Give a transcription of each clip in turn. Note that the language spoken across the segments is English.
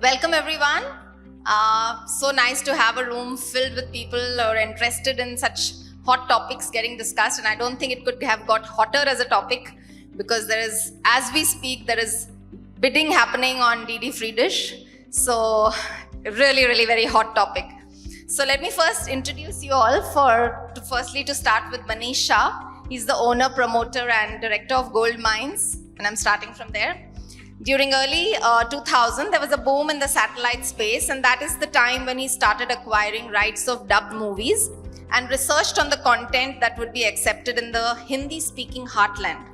Welcome everyone. So nice to have a room filled with people who are interested in such hot topics getting discussed, and I don't think it could have got hotter as a topic because there is, as we speak, there is bidding happening on DD Free Dish. So really very hot topic. So let me first introduce you all firstly to start with Manish Shah. He's the owner, promoter and director of Gold Mines, and I'm starting from there. During early 2000, there was a boom in the satellite space, and that is the time when he started acquiring rights of dubbed movies and researched on the content that would be accepted in the Hindi-speaking heartland.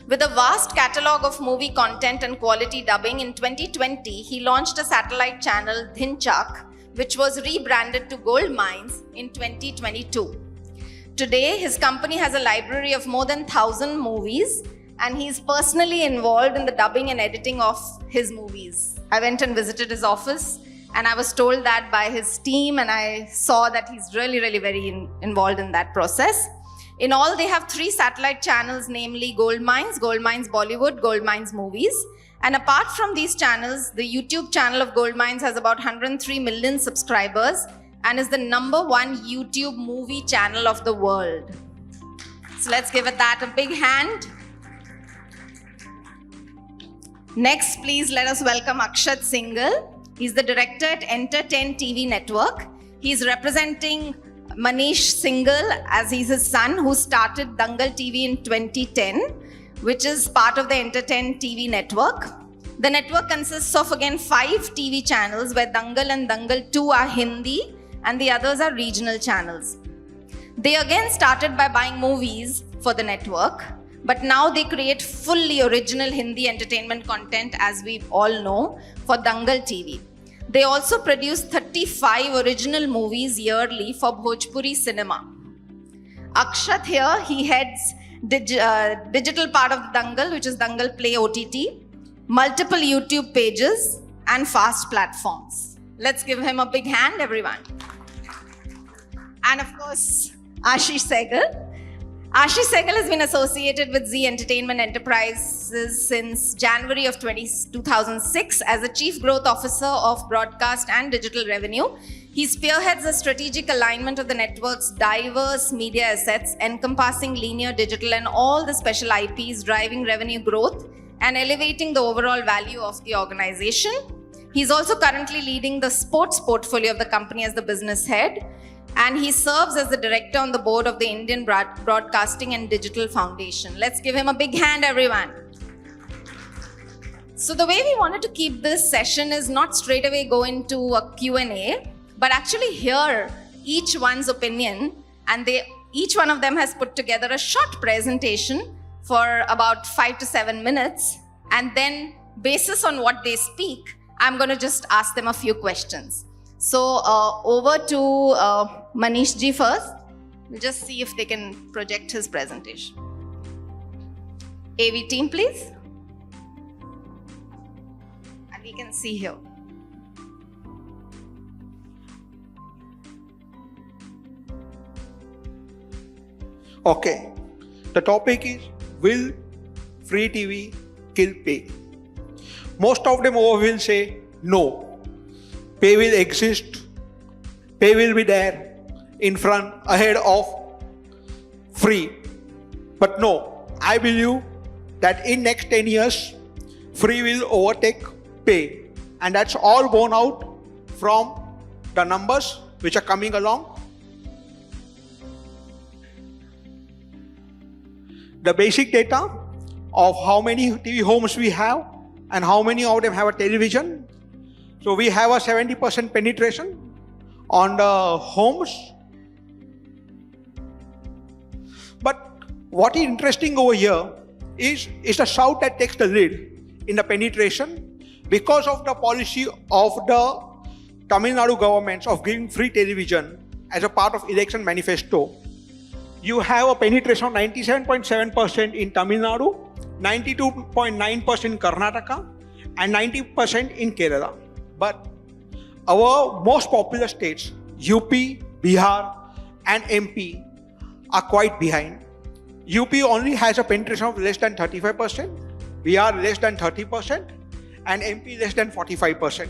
With a vast catalogue of movie content and quality dubbing, in 2020, he launched a satellite channel, Dhinchak, which was rebranded to Gold Mines in 2022. Today, his company has a library of more than 1,000 movies, and he's personally involved in the dubbing and editing of his movies. I went and visited his office, and I was told that by his team, and I saw that he's really very involved in that process. In all, they have 3 satellite channels, namely Gold Mines Bollywood, Gold Mines Movies. And apart from these channels, the YouTube channel of Gold Mines has about 103 million subscribers and is the #1 YouTube movie channel of the world. So let's give that a big hand. Next, please let us welcome Ashish Sehgal. He's the director at Enter10 TV Network. He's representing Manish Singhal as he's his son, who started Dangal TV in 2010, which is part of the Enter10 TV Network. The network consists of, again, 5 TV channels, where Dangal and Dangal 2 are Hindi and the others are regional channels. They again started by buying movies for the network, but now they create fully original Hindi entertainment content, as we all know, for Dangal TV. They also produce 35 original movies yearly for Bhojpuri cinema. Akshat here, he heads digital part of the Dangal, which is Dangal Play OTT, multiple YouTube pages and fast platforms. Let's give him a big hand, everyone. And of course, Ashish Sehgal. Ashish Sehgal has been associated with Zee Entertainment Enterprises since January of 2006 as the Chief Growth Officer of Broadcast and Digital Revenue. He spearheads the strategic alignment of the network's diverse media assets, encompassing linear, digital, and all the special IPs, driving revenue growth and elevating the overall value of the organization. He's also currently leading the sports portfolio of the company as the business head, and he serves as the director on the board of the Indian Broadcasting and Digital Foundation. Let's give him a big hand, everyone. So the way we wanted to keep this session is not straight away go into a Q&A, but actually hear each one's opinion, and each one of them has put together a short presentation for about 5 to 7 minutes, and then basis on what they speak, I'm going to just ask them a few questions. So over to Manish ji first. We'll just see if they can project his presentation. AV team, please. And we can see here. Okay, the topic is, will free TV kill pay? Most of them will say no. Pay will exist, pay will be there in front, ahead of free. But no, I believe that in next 10 years, free will overtake pay. And that's all borne out from the numbers which are coming along. The basic data of how many TV homes we have and how many of them have a television. So we have a 70% penetration on the homes. But what is interesting over here is the South that takes the lead in the penetration because of the policy of the Tamil Nadu government of giving free television as a part of election manifesto. You have a penetration of 97.7% in Tamil Nadu, 92.9% in Karnataka, and 90% in Kerala. But our most popular states, UP, Bihar, and MP, are quite behind. UP only has a penetration of less than 35%, Bihar less than 30%, and MP less than 45%.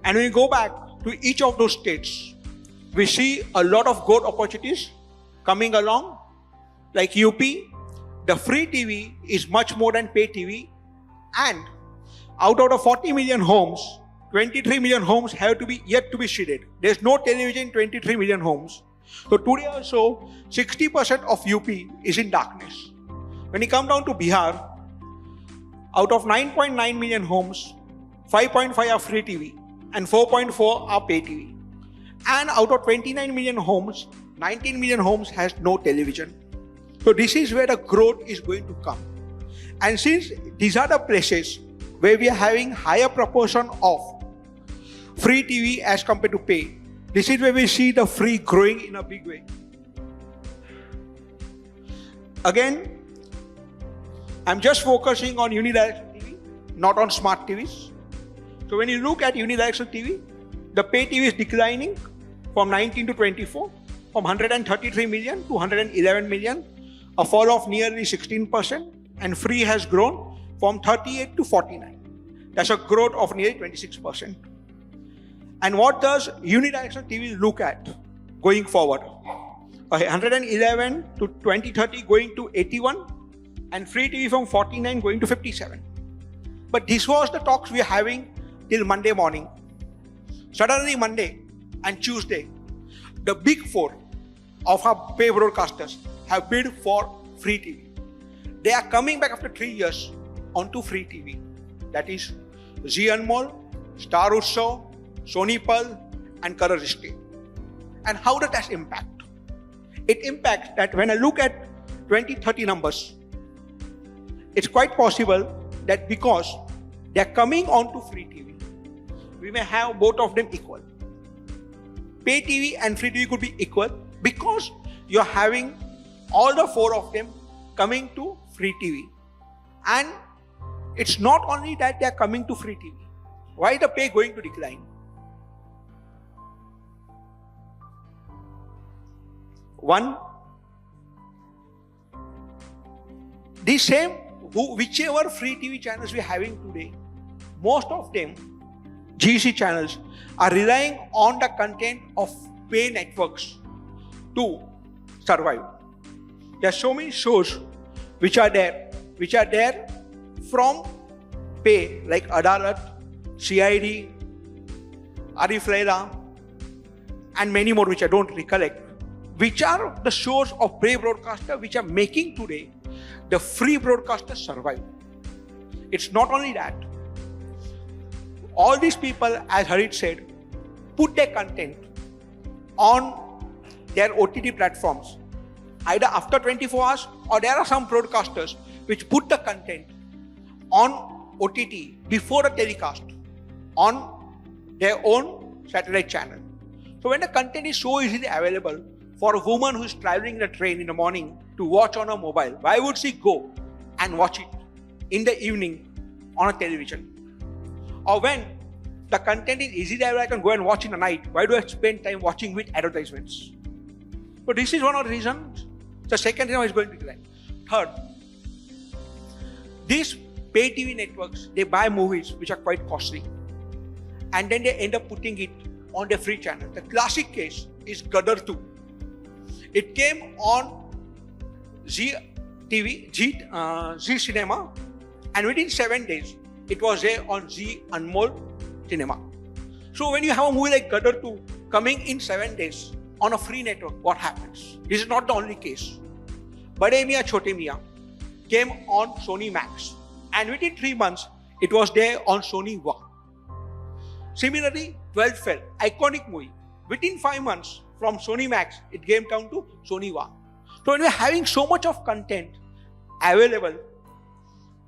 And when we go back to each of those states, we see a lot of growth opportunities coming along. Like UP, the free TV is much more than pay TV, and out of the 40 million homes, 23 million homes have to be yet to be shielded. There's no television in 23 million homes. So today also, 60% of UP is in darkness. When you come down to Bihar, out of 9.9 million homes, 5.5 are free TV and 4.4 are pay TV. And out of 29 million homes, 19 million homes has no television. So this is where the growth is going to come. And since these are the places where we are having higher proportion of free TV as compared to pay, this is where we see the free growing in a big way. Again, I'm just focusing on unidirectional TV, not on smart TVs. So when you look at unidirectional TV, the pay TV is declining from 19 to 24, from 133 million to 111 million, a fall of nearly 16%, and free has grown from 38 to 49. That's a growth of nearly 26%. And what does unidirectional TV look at going forward? 111 to 2030 going to 81, and free TV from 49 going to 57. But this was the talks we are having till Monday morning. Suddenly Monday and Tuesday, the big four of our pay broadcasters have bid for free TV. They are coming back after 3 years onto free TV. That is Zee Anmol, Star Utsav, Sony Pearl, and Color History. And how does that impact? It impacts that when I look at 2030 numbers, it's quite possible that because they are coming onto free TV, we may have both of them equal. Pay TV and free TV could be equal because you're having all the four of them coming to free TV. And it's not only that they are coming to free TV. Why is the pay going to decline? One, the same, whichever free TV channels we are having today, most of them, GC channels, are relying on the content of pay networks to survive. There are so many shows which are there from pay, like Adalat, CID, Arif Laila, and many more which I don't recollect, which are the shows of pay broadcaster which are making today the free broadcasters survive. It's not only that. All these people, as Harit said, put their content on their OTT platforms, either after 24 hours, or there are some broadcasters which put the content on OTT before the telecast on their own satellite channel. So when the content is so easily available for a woman who is traveling in a train in the morning to watch on her mobile, why would she go and watch it in the evening on a television? Or when the content is easily available, I can go and watch in the night. Why do I spend time watching with advertisements? So this is one of the reasons. The second reason is going to decline. Third, these pay TV networks, they buy movies which are quite costly, and then they end up putting it on their free channel. The classic case is Gadar 2. It came on Zee Cinema, and within 7 days, it was there on Zee Anmol Cinema. So when you have a movie like Gadar 2 coming in 7 days on a free network, what happens? This is not the only case. Bade Miyan Chote Miyan came on Sony Max, and within 3 months, it was there on Sony One. Similarly, 12th Fail, iconic movie. Within 5 months from Sony Max, it came down to Sony One. So when we're having so much of content available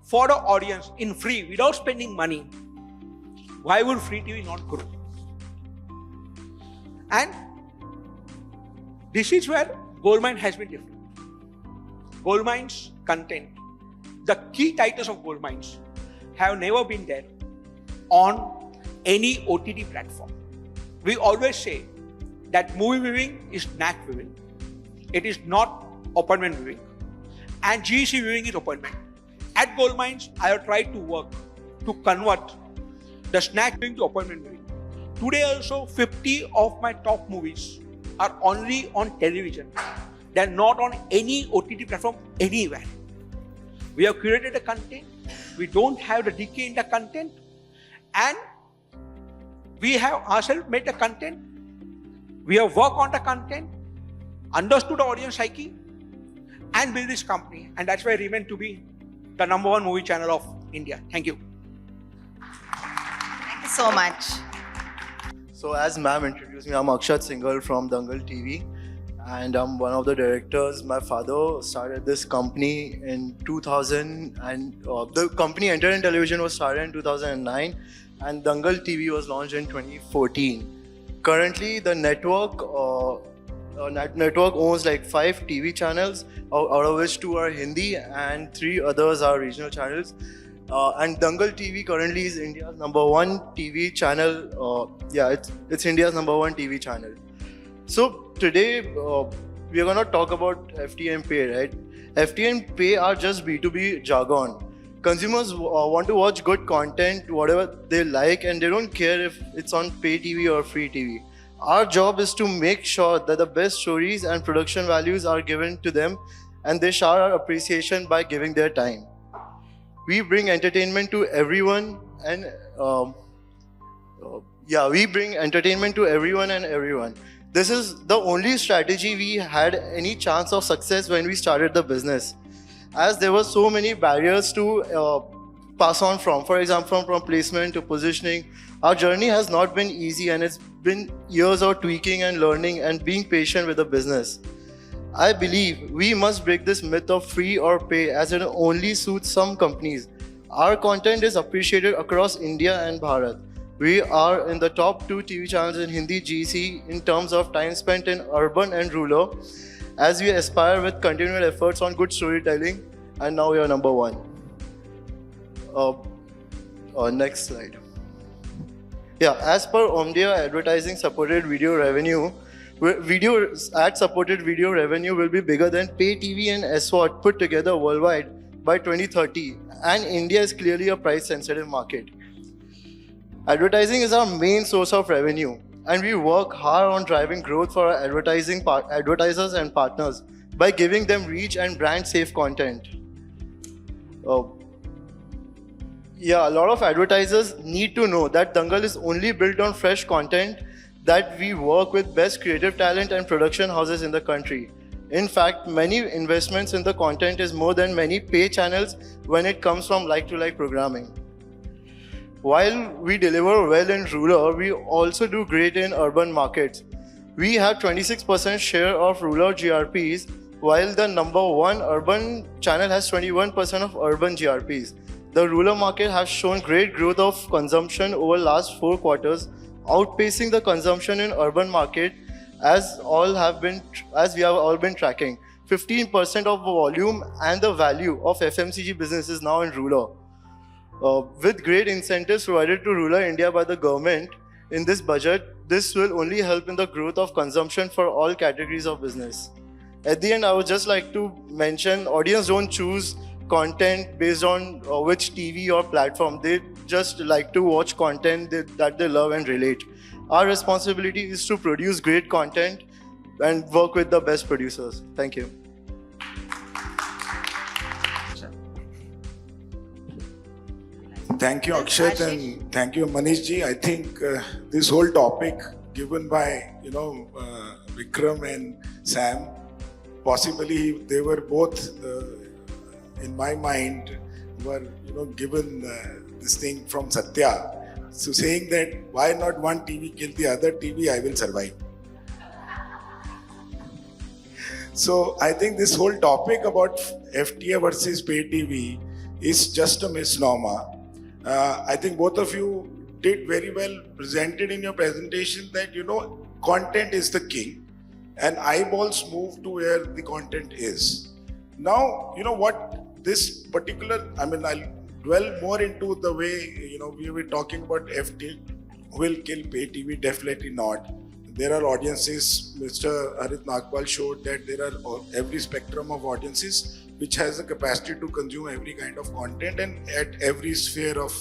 for the audience in free without spending money, why would free TV not grow? And this is where Goldmine has been different. Goldmine's content, the key titles of Goldmines, have never been there on any OTT platform. We always say that movie viewing is knack viewing. It is not appointment viewing. And GEC viewing is appointment. At Gold Mines, I have tried to work to convert the snack viewing to appointment viewing. Today also, 50 of my top movies are only on television. They are not on any OTT platform anywhere. We have curated the content. We don't have the decay in the content. And we have ourselves made the content. We have worked on the content, understood the audience psyche, and built this company. And that's why I remain to be the #1 movie channel of India. Thank you. Thank you so much. So as ma'am introduced me, I'm Ashish Sehgal from Dangal TV, and I'm one of the directors. My father started this company in 2000, and the company Enter in Television was started in 2009, and Dangal TV was launched in 2014. Currently, the network owns like 5 TV channels, out of which 2 are Hindi and 3 others are regional channels. And Dangal TV currently is India's #1 TV channel. It's India's #1 TV channel. So today we are going to talk about FTA and Pay, right? FTA and Pay are just B2B jargon. Consumers want to watch good content, whatever they like, and they don't care if it's on pay TV or free TV. Our job is to make sure that the best stories and production values are given to them, and they shower our appreciation by giving their time. We bring entertainment to everyone, and we bring entertainment to everyone and everyone. This is the only strategy we had any chance of success when we started the business, as there were so many barriers to pass on from. For example, from placement to positioning, our journey has not been easy, and it's been years of tweaking and learning and being patient with the business. I believe we must break this myth of free or pay, as it only suits some companies. Our content is appreciated across India and Bharat. We are in the top 2 TV channels in Hindi GC in terms of time spent in urban and rural, as we aspire with continued efforts on good storytelling, and now we are #1. Next slide. As per Omdia, advertising supported video revenue, ad-supported video revenue will be bigger than pay TV and SWOT put together worldwide by 2030, and India is clearly a price-sensitive market. Advertising is our main source of revenue, and we work hard on driving growth for our advertisers and partners by giving them reach and brand-safe content. A lot of advertisers need to know that Dangal is only built on fresh content, that we work with best creative talent and production houses in the country. In fact, many investments in the content is more than many pay channels when it comes from like-to-like programming. While we deliver well in rural, we also do great in urban markets. We have 26% share of rural GRPs, while the #1 urban channel has 21% of urban GRPs. The rural market has shown great growth of consumption over last 4 quarters, outpacing the consumption in urban market, as we have all been tracking. 15% of volume and the value of FMCG business is now in rural. With great incentives provided to rural India by the government in this budget, this will only help in the growth of consumption for all categories of business. At the end, I would just like to mention, audience don't choose content based on which TV or platform. They just like to watch content that they love and relate. Our responsibility is to produce great content and work with the best producers. Thank you. Thank you, Akshat, and thank you, Manish ji. I think this whole topic given by Vikram and Sam, possibly they were both, in my mind, were given this thing from Satya. So saying that why not one TV kill the other TV, I will survive. So I think this whole topic about FTA versus pay TV is just a misnomer. I think both of you did very well, presented in your presentation that content is the king and eyeballs move to where the content is. Now, what this particular, I'll dwell more into the way, we were talking about FTA will kill pay TV, definitely not. There are audiences, Mr. Harit Nagpal showed that there are every spectrum of audiences which has the capacity to consume every kind of content and at every sphere of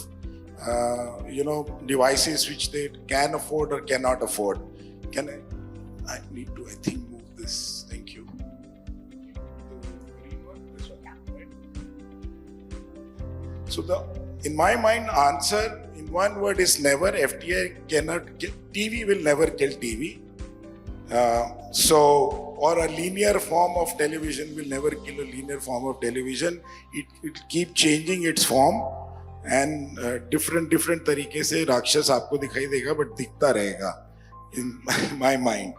devices which they can afford or cannot afford. I need to, I think, move this. Thank you. So in my mind, answer in one word is never. FTA cannot, TV will never kill TV. Or a linear form of television will never kill a linear form of television. It will keep changing its form and different तरीके से राक्षस आपको दिखाई देगा, but दिखता रहेगा in my mind.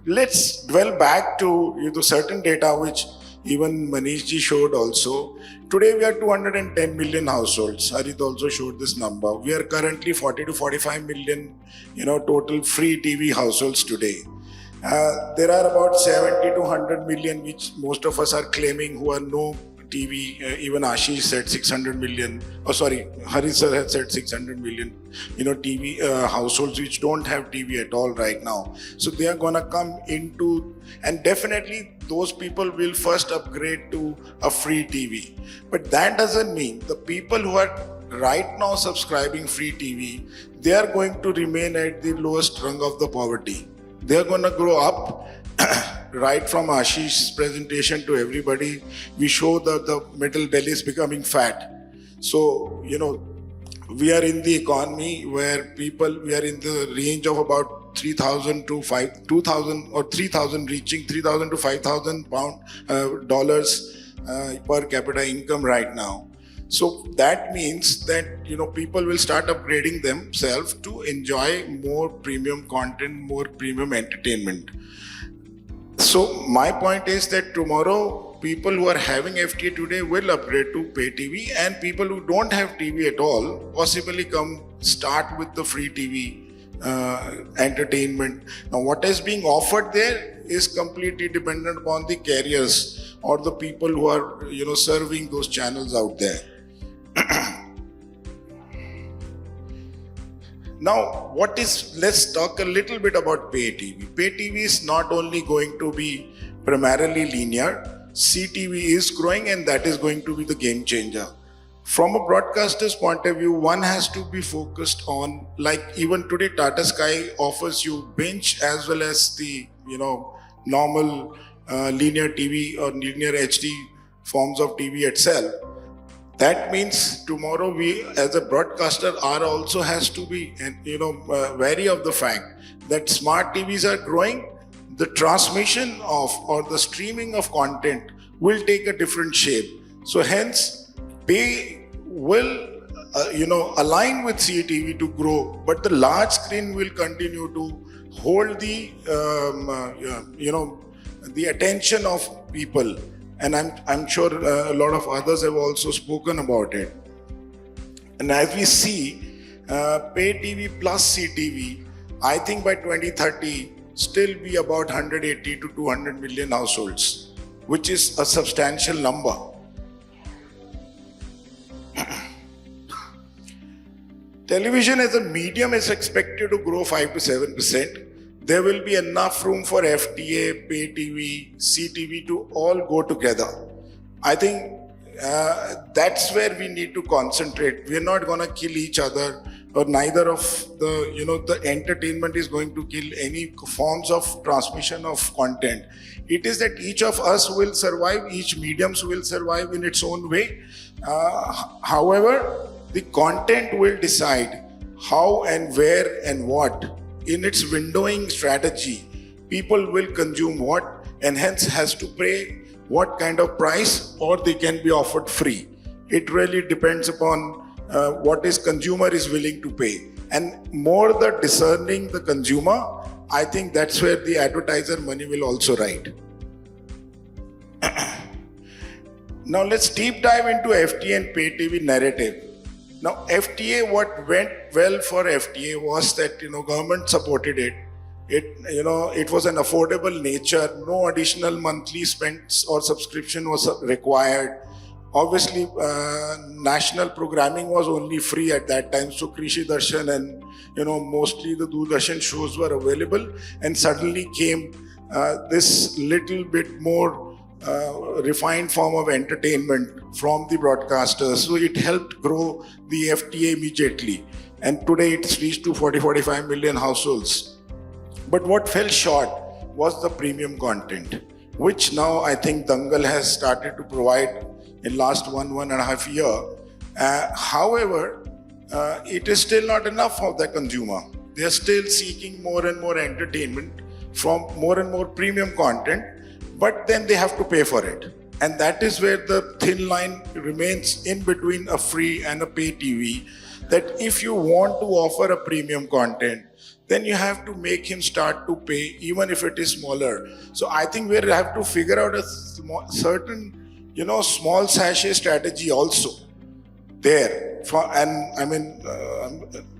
Let's dwell back to certain data which even Manish ji showed also. Today we are 210 million households. Harit also showed this number. We are currently 40 to 45 million, total free TV households today. There are about 70 to 100 million which most of us are claiming who are no TV. Even Ashish said 600 million. Harit sir had said 600 million, TV households which don't have TV at all right now. So they are gonna come into, and definitely those people will first upgrade to a free TV. But that doesn't mean the people who are right now subscribing free TV, they are going to remain at the lowest rung of the poverty. They are gonna grow up. Right from Ashish's presentation to everybody, we show that the middle belly is becoming fat. So, we are in the economy where we are in the range of about 3,000 to 2,000 or 3,000, reaching 3,000 to 5,000 dollars per capita income right now. So that means that, people will start upgrading themselves to enjoy more premium content, more premium entertainment. So my point is that tomorrow people who are having FTA today will upgrade to pay TV, and people who don't have TV at all possibly start with the free TV entertainment. Now what is being offered there is completely dependent upon the carriers or the people who are serving those channels out there. Now, let's talk a little bit about pay TV. Pay TV is not only going to be primarily linear, CTV is growing, and that is going to be the game changer. From a broadcaster's point of view, one has to be focused on, like even today Tata Sky offers you binge as well as the, normal linear TV or linear HD forms of TV itself. That means tomorrow we as a broadcaster also has to be wary of the fact that smart TVs are growing. The transmission of or the streaming of content will take a different shape. So hence pay will align with CTV to grow, but the large screen will continue to hold the the attention of people. And I'm sure a lot of others have also spoken about it. And as we see, pay TV plus CTV, I think by 2030, still be about 180 to 200 million households, which is a substantial number. Television as a medium is expected to grow 5 to 7%. There will be enough room for FTA, pay TV, CTV to all go together. I think that's where we need to concentrate. We're not going to kill each other, or neither of the entertainment is going to kill any forms of transmission of content. It is that each of us will survive, each mediums will survive in its own way. However, the content will decide how and where and what. In its windowing strategy, people will consume what, and hence has to pay what kind of price, or they can be offered free. It really depends upon what consumer is willing to pay. And more the discerning the consumer, I think that's where the advertiser money will also ride. Now let's deep dive into FTA and pay TV narrative. Now, FTA, what went well for FTA was that, government supported it. It was an affordable nature. No additional monthly spends or subscription was required. Obviously, national programming was only free at that time. So, Krishi Darshan and, mostly the Doordarshan shows were available. And suddenly came this little bit more refined form of entertainment from the broadcasters. So it helped grow the FTA immediately. And today it's reached to 45 million households. But what fell short was the premium content, which now I think Dangal has started to provide in last 1.5 years. However, it is still not enough for the consumer. They are still seeking more and more entertainment from more and more premium content, but then they have to pay for it. And that is where the thin line remains in between a free and a pay TV, that if you want to offer a premium content, then you have to make him start to pay, even if it is smaller. So I think we have to figure out a certain, small sachet strategy also there. And I mean,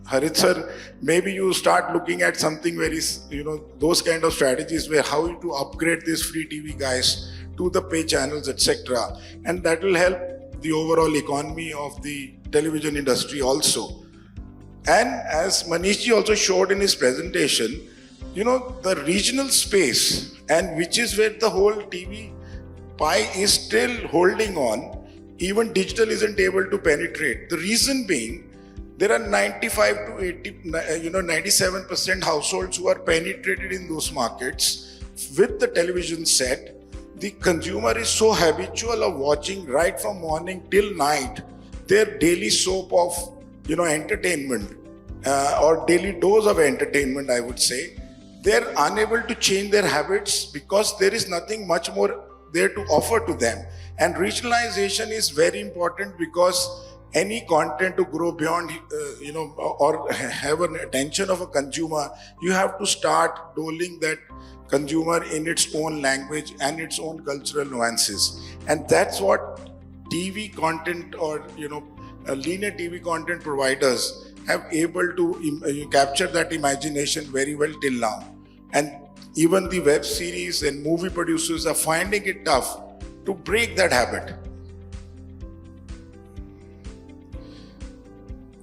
Harit sir, maybe you start looking at something where is, those kind of strategies where how to upgrade these free TV guys to the pay channels, etc. And that will help the overall economy of the television industry also. And as Manish ji also showed in his presentation, the regional space, and which is where the whole TV pie is still holding on, even digital isn't able to penetrate. The reason being, there are 95 to 80, 97% households who are penetrated in those markets with the television set. The consumer is so habitual of watching right from morning till night their daily soap of entertainment or daily dose of entertainment, I would say. They're unable to change their habits because there is nothing much more there to offer to them. And regionalization is very important, because any content to grow beyond, or have an attention of a consumer, you have to start doling that consumer in its own language and its own cultural nuances. And that's what TV content or, linear TV content providers have able to capture that imagination very well till now. And even the web series and movie producers are finding it tough to break that habit.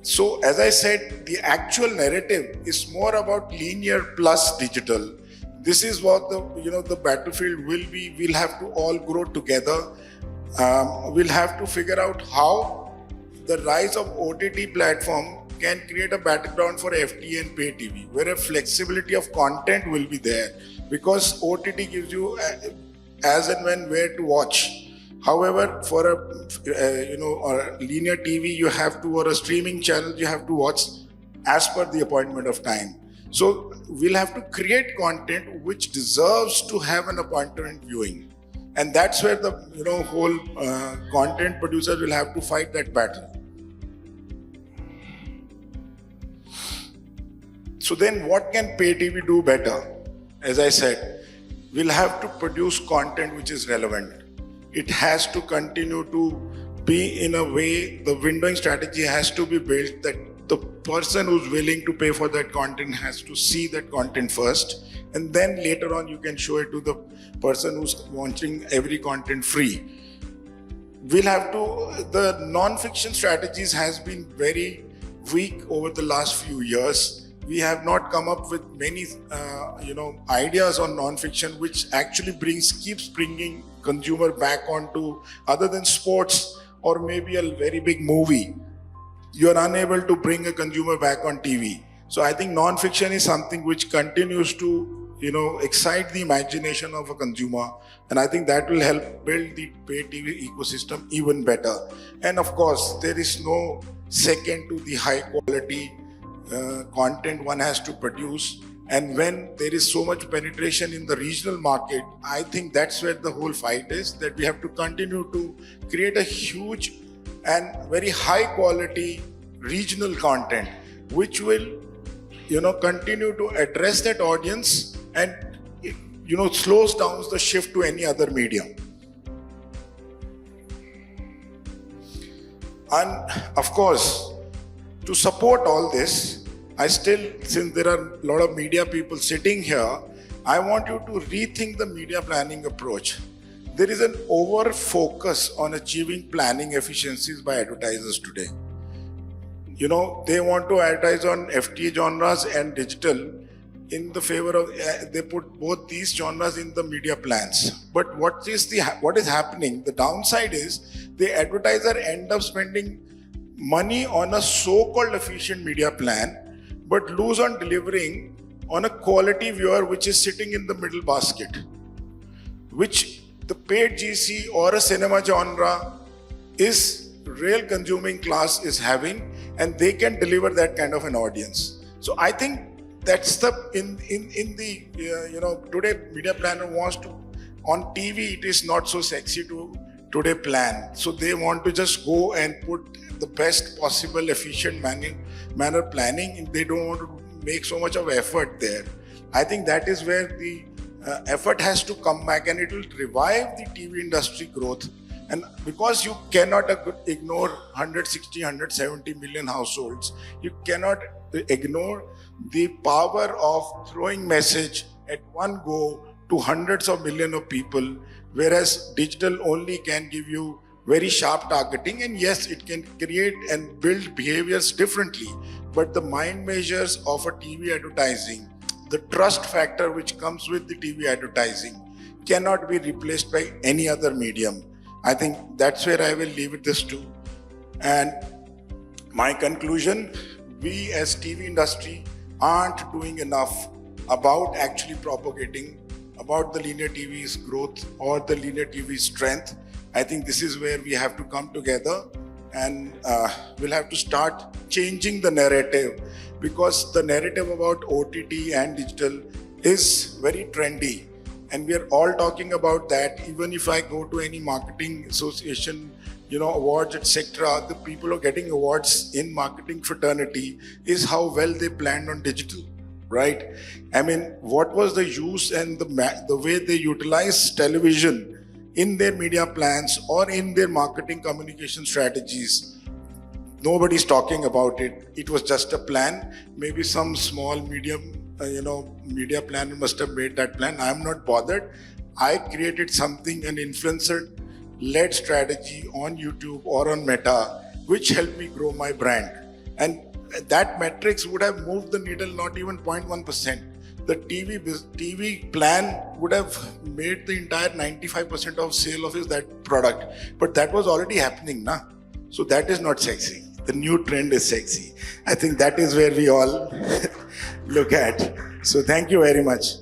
So as I said, the actual narrative is more about linear plus digital. This is what the battlefield will be. We'll have to all grow together. We'll have to figure out how the rise of OTT platform can create a battleground for FTA and pay TV, where a flexibility of content will be there, because OTT gives you as and when where to watch. However, for a linear TV, you have to, or a streaming channel, you have to watch as per the appointment of time. So we'll have to create content which deserves to have an appointment viewing, and that's where the whole content producers will have to fight that battle. So then what can pay TV do better? As I said, we'll have to produce content which is relevant. It has to continue to be in a way, the windowing strategy has to be built that the person who's willing to pay for that content has to see that content first, and then later on you can show it to the person who's watching every content free. We'll have to, the non-fiction strategies has been very weak over the last few years. We have not come up with many, ideas on non-fiction, which actually keeps bringing consumer back onto, other than sports or maybe a very big movie. You are unable to bring a consumer back on TV. So I think non-fiction is something which continues to, excite the imagination of a consumer. And I think that will help build the pay TV ecosystem even better. And of course, there is no second to the high quality content one has to produce. And when there is so much penetration in the regional market, I think that's where the whole fight is, that we have to continue to create a huge and very high quality regional content, which will, continue to address that audience and, slows down the shift to any other medium. And of course, to support all this, since there are a lot of media people sitting here, I want you to rethink the media planning approach. There is an over focus on achieving planning efficiencies by advertisers today. They want to advertise on FTA genres and digital, in the favor of, they put both these genres in the media plans. But what is happening, the downside is the advertiser end up spending money on a so-called efficient media plan, but lose on delivering on a quality viewer which is sitting in the middle basket, which the paid GC or a cinema genre is real consuming class is having, and they can deliver that kind of an audience. So I think that's the in the today media planner wants to, on TV it is not so sexy to today plan, so they want to just go and put the best possible efficient manner planning, and they don't want to make so much of effort there. I think that is where the effort has to come back, and it will revive the TV industry growth. And because you cannot ignore 160, 170 million households, you cannot ignore the power of throwing message at one go to hundreds of millions of people, whereas digital only can give you very sharp targeting. And yes, it can create and build behaviors differently, but the mind measures of a TV advertising, the trust factor which comes with the TV advertising, cannot be replaced by any other medium. I think that's where I will leave it this to. And my conclusion, we as TV industry aren't doing enough about actually propagating about the linear TV's growth or the linear TV's strength. I think this is where we have to come together, and we'll have to start changing the narrative, because the narrative about OTT and digital is very trendy, and we are all talking about that. Even if I go to any marketing association, awards, etc., the people who are getting awards in marketing fraternity is how well they planned on digital, right? I mean, what was the use and the way they utilize television in their media plans or in their marketing communication strategies? Nobody's talking about it. It was just a plan. Maybe some small medium media planner must have made that plan. I'm not bothered. I created something, an influencer-led strategy on YouTube or on Meta, which helped me grow my brand. And that metrics would have moved the needle not even 0.1%. The TV plan would have made the entire 95% of sale of that product. But that was already happening, na? So that is not sexy. The new trend is sexy. I think that is where we all look at. So thank you very much.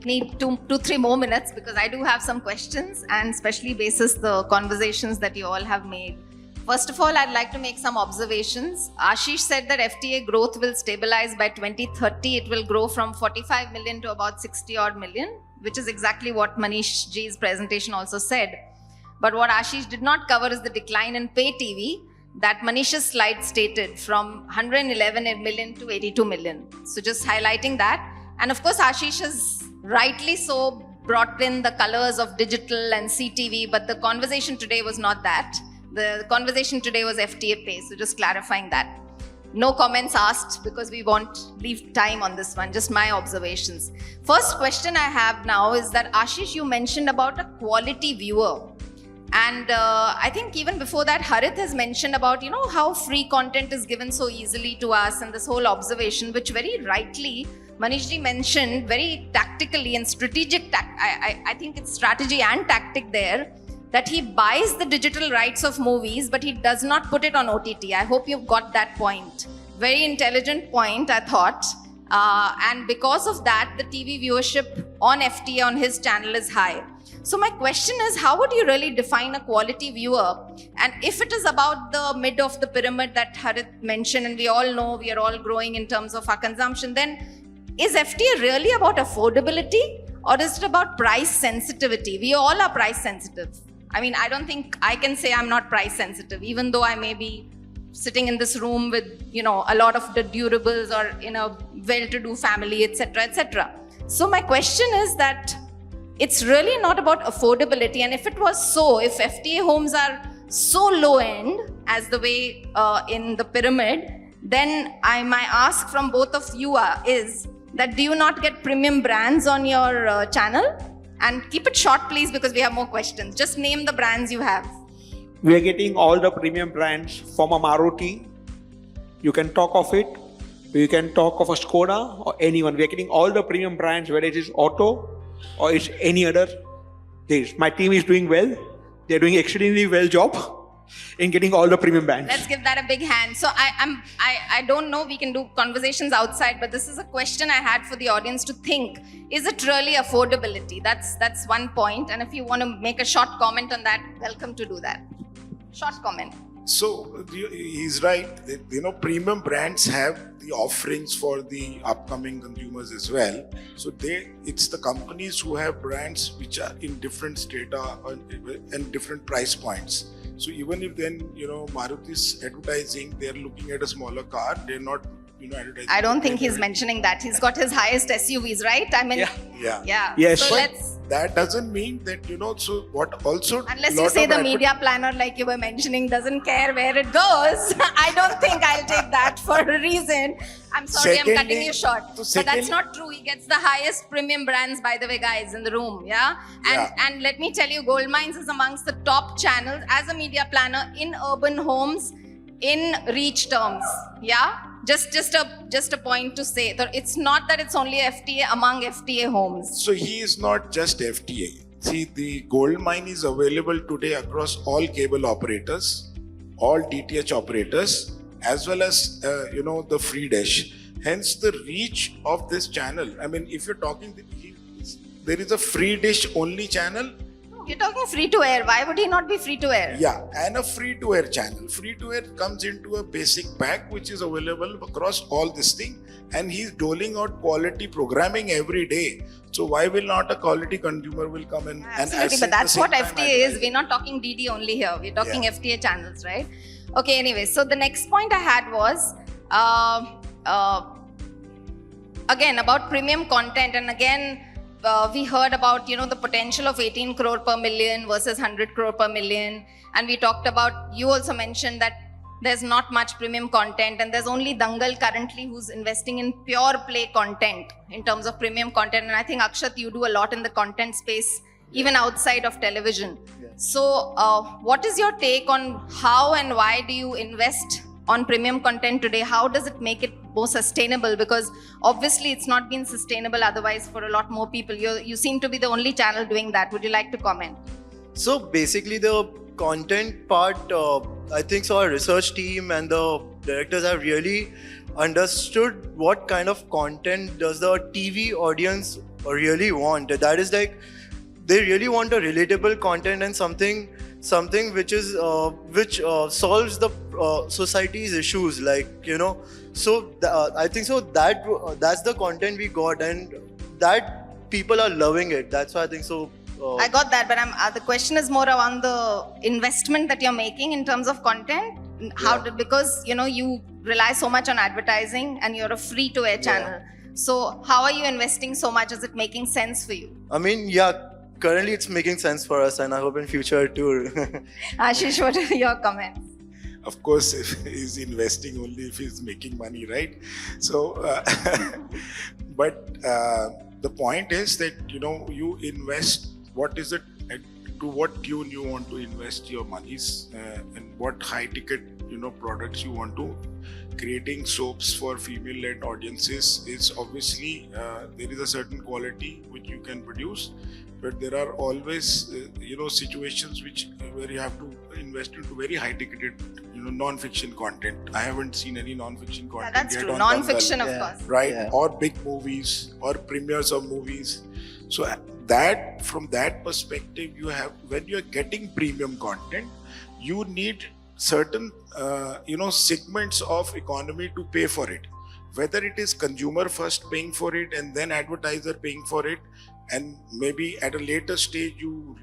Need 2-3 more minutes, because I do have some questions, and especially basis the conversations that you all have made. First of all, I'd like to make some observations. Ashish said that FTA growth will stabilize by 2030. It will grow from 45 million to about 60 odd million, which is exactly what Manish Ji's presentation also said. But what Ashish did not cover is the decline in pay TV that Manish's slide stated, from 111 million to 82 million. So just highlighting that. And of course, Ashish has rightly so brought in the colors of digital and CTV, but the conversation today was not that. The conversation today was FTA pay, so just clarifying that. No comments asked, because we won't leave time on this one, just my observations. First question I have now is that, Ashish, you mentioned about a quality viewer. And I think even before that, Harit has mentioned about, how free content is given so easily to us, and this whole observation, which very rightly Manish ji mentioned very tactically and strategic. I think it's strategy and tactic there, that he buys the digital rights of movies, but he does not put it on OTT. I hope you've got that point. Very intelligent point, I thought. And because of that, the TV viewership on FTA on his channel is high. So my question is, how would you really define a quality viewer? And if it is about the mid of the pyramid that Harit mentioned, and we all know we are all growing in terms of our consumption, then is FTA really about affordability, or is it about price sensitivity? We all are price sensitive. I mean, I don't think I can say I'm not price sensitive, even though I may be sitting in this room with, a lot of the durables, or in a well-to-do family, etc., etc. So my question is that it's really not about affordability. And if it was so, if FTA homes are so low end as the way in the pyramid, then my ask from both of you is that, do you not get premium brands on your channel? And keep it short, please, because we have more questions. Just name the brands you have. We are getting all the premium brands from a Maruti. You can talk of it, You can talk of a Skoda or anyone. We are getting all the premium brands, whether it is auto or it's any other. My team is doing well. They're doing extremely well job in getting all the premium brands. Let's give that a big hand. So I don't know, we can do conversations outside, but this is a question I had for the audience to think. Is it really affordability? That's one point. And if you want to make a short comment on that, welcome to do that. Short comment. So he's right. Premium brands have the offerings for the upcoming consumers as well. So it's the companies who have brands which are in different strata and different price points. So even if then Maruti's advertising, they're looking at a smaller car. They're not advertising. I don't think he's mentioning that. He's got his highest SUVs, right? I mean, yeah. Yes. So But that doesn't mean that so what also unless you say the media planner, like you were mentioning, doesn't care where it goes, I don't think I'll take that for a reason. I'm sorry, I'm cutting you short. But that's not true. He gets the highest premium brands, by the way, guys, in the room. Yeah. And let me tell you, Gold Mines is amongst the top channels as a media planner in urban homes in reach terms. Yeah. Just a point to say that it's not that it's only FTA among FTA homes. So he is not just FTA. See, the gold mine is available today across all cable operators, all DTH operators, as well as the free dish. Hence, the reach of this channel. I mean, if you're talking, there is a free dish only channel. You're talking free to air. Why would he not be free to air? Yeah, and a free to air channel. Free to air comes into a basic pack which is available across all this thing, and he's doling out quality programming every day. So why will not a quality consumer will come in? Absolutely, but that's what FTA is. We're not talking DD only here. We're talking FTA channels, right? Okay. Anyway, so the next point I had was again about premium content, and again. We heard about the potential of 18 crore per million versus 100 crore per million, and we talked about, you also mentioned that there's not much premium content, and there's only Dangal currently who's investing in pure play content in terms of premium content. And I think Akshat, you do a lot in the content space even outside of television. So what is your take on how and why do you invest on premium content today? How does it make it more sustainable? Because obviously it's not been sustainable otherwise for a lot more people. You seem to be the only channel doing that. Would you like to comment? So basically the content part, I think so our research team and the directors have really understood what kind of content does the TV audience really want. That is like, they really want a relatable content and something which is which solves the society's issues, like so I think so that's the content we got, and that people are loving it. That's why I think so. I got that, but the question is more around the investment that you're making in terms of content. Because you rely so much on advertising and you're a free to air channel. So how are you investing so much? Is it making sense for you? I mean, currently it's making sense for us, and I hope in future too. Ashish, what are your comments? Of course, if he's investing only if he's making money, right? So, but the point is that you invest. What is it? To what tune you want to invest your monies, and what high ticket products you want to. Creating soaps for female-led audiences is obviously there is a certain quality which you can produce, but there are always situations where you have to invest into very high-ticketed non-fiction content. I haven't seen any non-fiction content. That's yet true. on Non-fiction, Dangal, of course. right? Or big movies or premieres of movies. So that from that perspective, you have, when you're getting premium content, you need certain segments of economy to pay for it. Whether it is consumer first paying for it and then advertiser paying for it, and maybe at a later stage you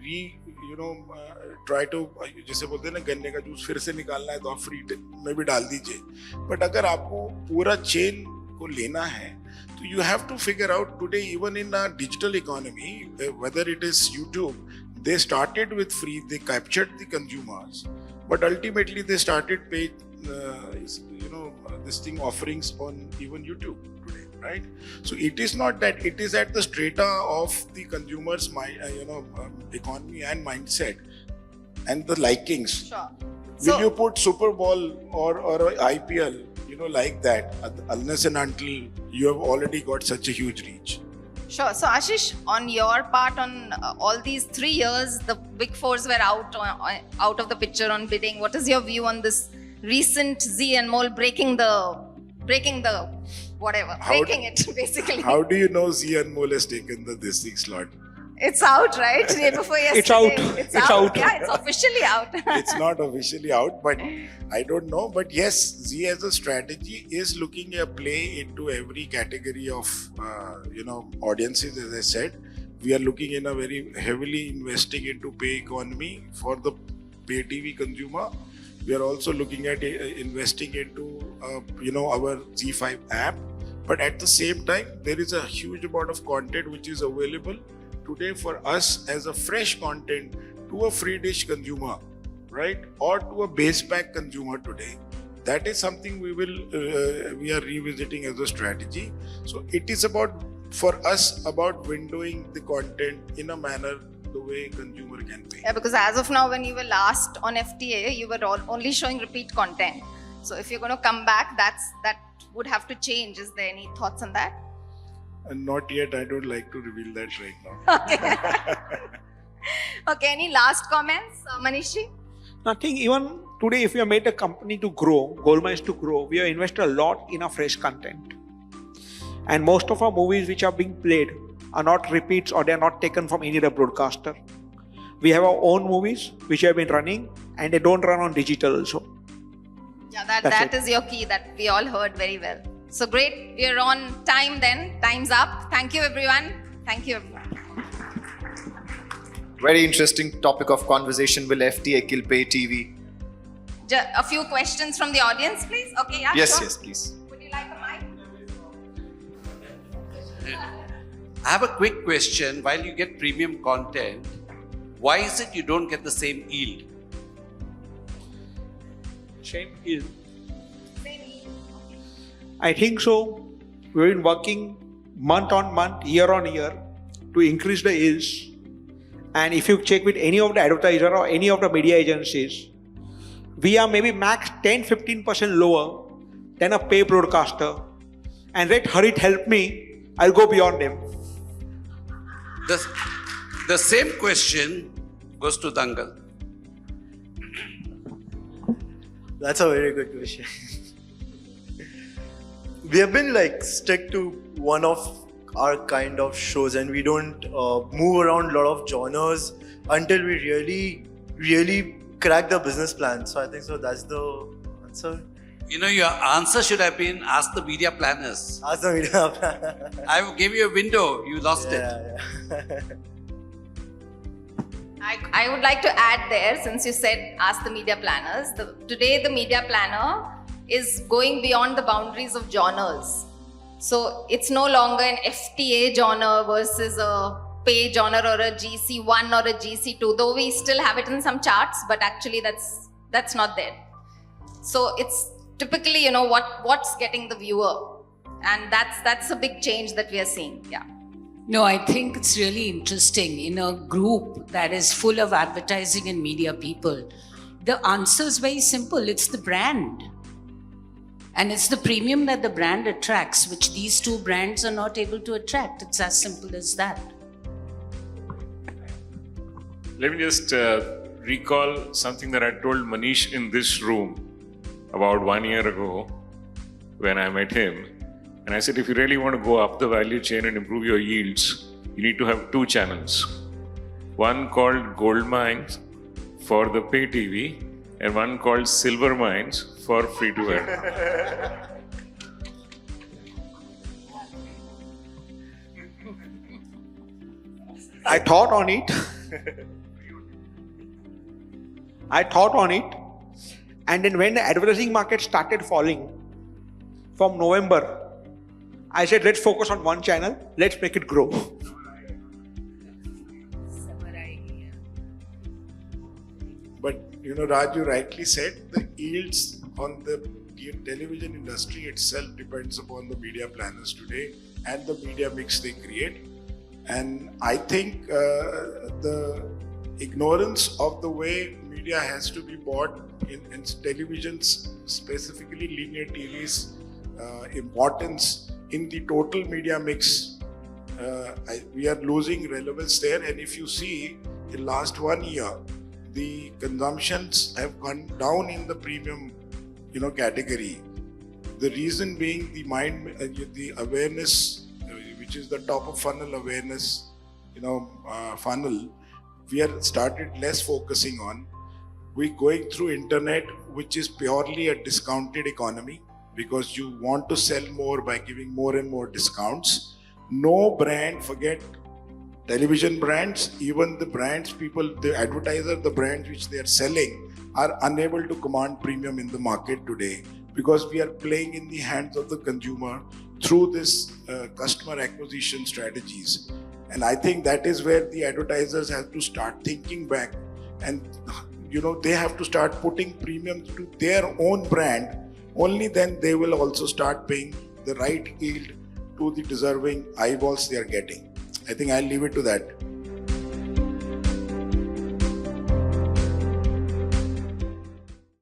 try to, जैसे बोलते हैं ना, गन्ने का juice फिर से निकालना है तो आप फ्री में भी डाल दीजिए. बट अगर आपको पूरा चेन को लेना है, so you have to figure out today, even in a digital economy, whether it is YouTube, they started with free, they captured the consumers, but ultimately they started paid, this thing offerings on even YouTube today, right? So it is not that, it is at the strata of the consumer's economy and mindset and the likings. Sure. Will you put Super Bowl or IPL, like that, unless and until you have already got such a huge reach. Sure. So, Ashish, on your part, on all these 3 years, the big fours were out of the picture on bidding. What is your view on this recent Zee and Mole breaking it basically? How do you know Zee and Mole has taken this thing slot? It's out, right? Day before yesterday. It's out. It's It's out. out. Yeah, it's officially out. It's not officially out, but I don't know. But yes, Zee as a strategy is looking at play into every category of audiences. As I said, we are looking in a very heavily investing into pay economy for the pay TV consumer. We are also looking at investing into our Z5 app. But at the same time, there is a huge amount of content which is available today for us as a fresh content to a free dish consumer, right? Or to a base pack consumer today. That is something we are revisiting as a strategy. So it is for us about windowing the content in a manner the way consumer can pay. Yeah, because as of now, when you were last on FTA, you were only showing repeat content. So if you're going to come back, that would have to change. Is there any thoughts on that? And not yet. I don't like to reveal that right now. Okay, any last comments, Manish? Nothing. Even today, if we have made a company to grow, Goldmines to grow, we have invested a lot in our fresh content. And most of our movies which are being played are not repeats or they are not taken from any other broadcaster. We have our own movies which have been running and they don't run on digital also. Yeah, that is your key that we all heard very well. So great, we are on time then. Time's up. Thank you everyone. Thank you everyone. Very interesting topic of conversation. Will FTA kill pay TV? A few questions from the audience, please. Okay, yeah. Yes, sure. yes, please. Would you like a mic? I have a quick question. While you get premium content, why is it you don't get the same yield? Same is. I think so. We've been working month on month, year on year to increase the yields. And if you check with any of the advertiser or any of the media agencies, we are maybe max 10-15% lower than a pay broadcaster. And let Harit help me, I'll go beyond them. The same question goes to Dangal. That's a very good question. We have been stick to one of our kind of shows, and we don't move around a lot of genres until we really crack the business plan. So I think so that's the answer. Your answer should have been ask the media planners. Ask the media plan. I gave you a window, you lost it. Yeah. I would like to add there, since you said ask the media planners. Today the media planner is going beyond the boundaries of genres. So it's no longer an FTA genre versus a pay genre or a GC1 or a GC2, though we still have it in some charts, but actually that's not there. So it's typically, what's getting the viewer, and that's a big change that we are seeing. Yeah. No, I think it's really interesting. In a group that is full of advertising and media people, the answer is very simple. It's the brand. And it's the premium that the brand attracts, which these two brands are not able to attract. It's as simple as that. Let me just recall something that I told Manish in this room about 1 year ago when I met him. And I said, if you really want to go up the value chain and improve your yields, you need to have 2 channels. One called Gold Mines for the pay TV and one called Silver Mines for free to air. I thought on it. And then when the advertising market started falling from November, I said, let's focus on one channel, let's make it grow. But Raj, you rightly said the yields on the television industry itself depends upon the media planners today and the media mix they create. And I think the ignorance of the way media has to be bought in televisions, specifically linear TV's importance in the total media mix. We are losing relevance there, and if you see in last 1 year, the consumptions have gone down in the premium, category. The reason being the awareness, which is the top of funnel awareness, funnel, we are started less focusing on. We going through internet, which is purely a discounted economy, because you want to sell more by giving more and more discounts. No brand, forget television brands, even the brands the advertiser, the brands which they are selling are unable to command premium in the market today, because we are playing in the hands of the consumer through this customer acquisition strategies. And I think that is where the advertisers have to start thinking back, and they have to start putting premium to their own brand. Only then they will also start paying the right yield to the deserving eyeballs they are getting. I think I'll leave it to that.